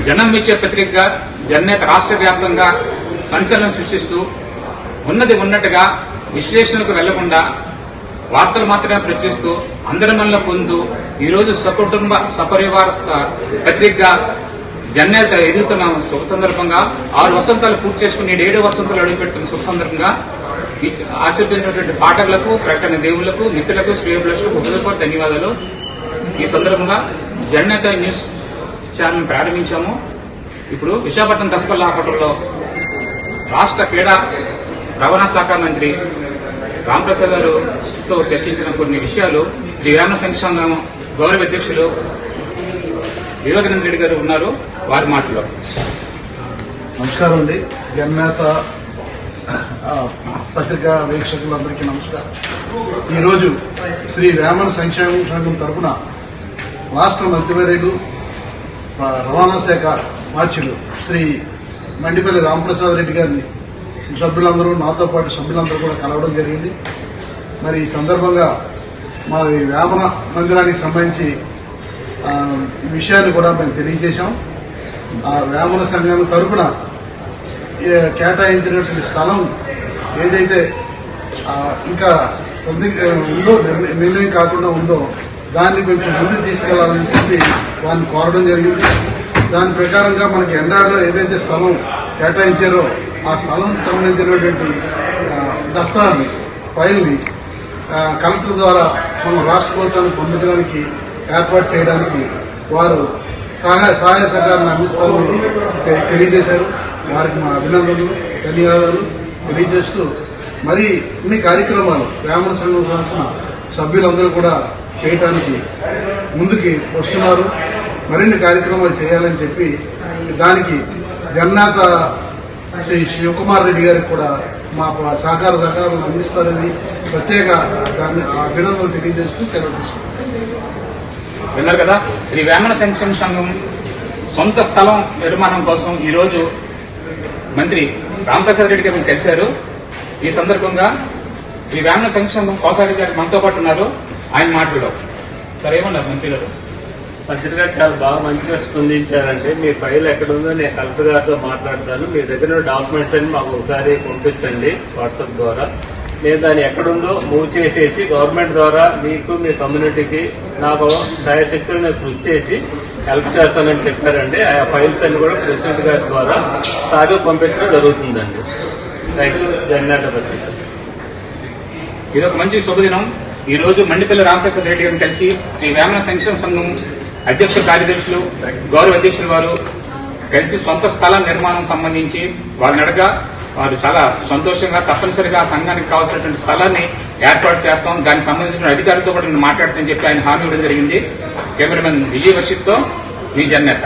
జనం ఇచ్చే పత్రికగా జననేత రాష్ట్ర వ్యాప్తంగా సంచలనం సృష్టిస్తూ ఉన్నది ఉన్నట్టుగా విశ్లేషణకు వెళ్లకుండా వార్తలు మాత్రమే ప్రచురిస్తూ అందరి మనలో పొందుతూ ఈరోజు సకుటుంబ సపరివార పత్రికగా జననేత ఎదుగుతున్న శుభ సందర్భంగా 6 వసంతాలు పూర్తి చేసుకుని 7వ వసంతాలు అడుగుపెడుతున్న శుభ సందర్భంగా ఆశీర్వదించినటువంటి పాఠకులకు ప్రకటన దేవుళ్లకు మిత్రులకు శ్రేయోభిలాషులకు హృదయపూర్వక ధన్యవాదాలు. ఈ సందర్భంగా జననేత న్యూస్ ఛానల్ ప్రారంభించాము. ఇప్పుడు విశాఖపట్నం దసపల్లా హోటల్లో రాష్ట్ర క్రీడా రవాణా శాఖ మంత్రి రాంప్రసాద్ గారితో చర్చించిన కొన్ని విషయాలు శ్రీ వేమన సంక్షేమ గౌరవ అధ్యక్షులు వివేకానంద రెడ్డి గారు ఉన్నారు. వారి మాటలో. నమస్కారం అండి. జననేత పత్రికా వీక్షకులందరికీ నమస్కారం. ఈరోజు శ్రీ వేమన సంక్షేమ సంఘం తరఫున రాష్ట్ర మంత్రివర్యులు రవాణా శాఖ మార్చులు శ్రీ మండిపల్లి రాంప్రసాద్ రెడ్డి గారిని సభ్యులందరూ నాతో పాటు సభ్యులందరూ కూడా కలవడం జరిగింది. మరి ఈ సందర్భంగా మరి వేమన మందిరానికి సంబంధించి విషయాన్ని కూడా మేము తెలియజేశాం. ఆ వేమన సంఘం తరఫున కేటాయించినటువంటి స్థలం ఏదైతే ఇంకా ఉందో నిర్ణయం కాకుండా ఉందో దాన్ని కొంచెం ముందుకు తీసుకెళ్లాలని చెప్పి వారిని కోరడం జరిగింది. దాని ప్రకారంగా మనకి ఎండాడలో ఏదైతే స్థలం కేటాయించారో ఆ స్థలం సంబంధించినటువంటి దస్త్రాన్ని ఫైల్ని కలెక్టర్ ద్వారా మనం రాష్ట్ర ప్రభుత్వానికి పంపించడానికి ఏర్పాటు చేయడానికి వారు సహాయ సహకారాన్ని అందిస్తామని తెలియజేశారు. వారికి మా అభినందనలు ధన్యవాదాలు తెలియజేస్తూ మరి ఇన్ని కార్యక్రమాలు వేమన సంఘం తరఫున సభ్యులందరూ కూడా చేయడానికి ముందుకి వస్తున్నారు. మరిన్ని కార్యక్రమాలు చేయాలని చెప్పి దానికి జననేత శ్రీ శివకుమార్ రెడ్డి గారికి కూడా మా సహకారాలను అందిస్తారని ప్రత్యేక అభినందనలు తెలియజేస్తూ సెలవు తీసుకుంటాం. విన్నారు కదా, శ్రీ వేమన సంక్షేమ సంఘం సొంత స్థలం నిర్మాణం కోసం ఈరోజు మంత్రి రాంప్రసాద్ రెడ్డి గారిని కలిశారు. ఈ సందర్భంగా శ్రీ వేమన సంక్షేమం కోసారి గారు మనతో పాటు ఉన్నారు. ఆయన మాట్లాడారు. సార్ ఏమన్నారు మంత్రి గారు? మంత్రి గారు చాలా బాగా మంచిగా స్పందించారంటే మీ ఫైల్ ఎక్కడుందో నేను కలెక్టర్ గారితో మాట్లాడతాను, మీ దగ్గర డాక్యుమెంట్స్ అని మాకు ఒకసారి పంపించండి వాట్సాప్ ద్వారా. నేను దాన్ని ఎక్కడుందో మూవ్ చేసేసి గవర్నమెంట్ ద్వారా మీకు మీ కమ్యూనిటీకి నాకు దయశక్తులు నేను కృషి చేసి హెల్ప్ చేస్తానని చెప్పారండి. ఆ ఫైల్స్ అన్ని కూడా ప్రెసిడెంట్ గారి ద్వారా సాగు పంపించడం జరుగుతుందండి. Thank you. ధన్యవాదాలు. ఇది ఒక మంచి శుభదినం. ఈ రోజు మండిపల్లి రాంప్రసాద్ రెడ్డి గారిని కలిసి శ్రీ వేమన సంక్షేమ సంఘం అధ్యక్ష కార్యదర్శులు గౌరవ అధ్యక్షులు వారు కలిసి సొంత స్థల నిర్మాణం సంబంధించి వారిని అడగా వారు చాలా సంతోషంగా తప్పనిసరిగా ఆ సంఘానికి కావాల్సినటువంటి స్థలాన్ని ఏర్పాటు చేస్తాం, దానికి సంబంధించిన అధికారులతో కూడా నేను మాట్లాడుతానని చెప్పి ఆయన హామీ ఇవ్వడం జరిగింది. కెమెరామెన్ విజయ్ వర్షిత్తో మీ జననేత.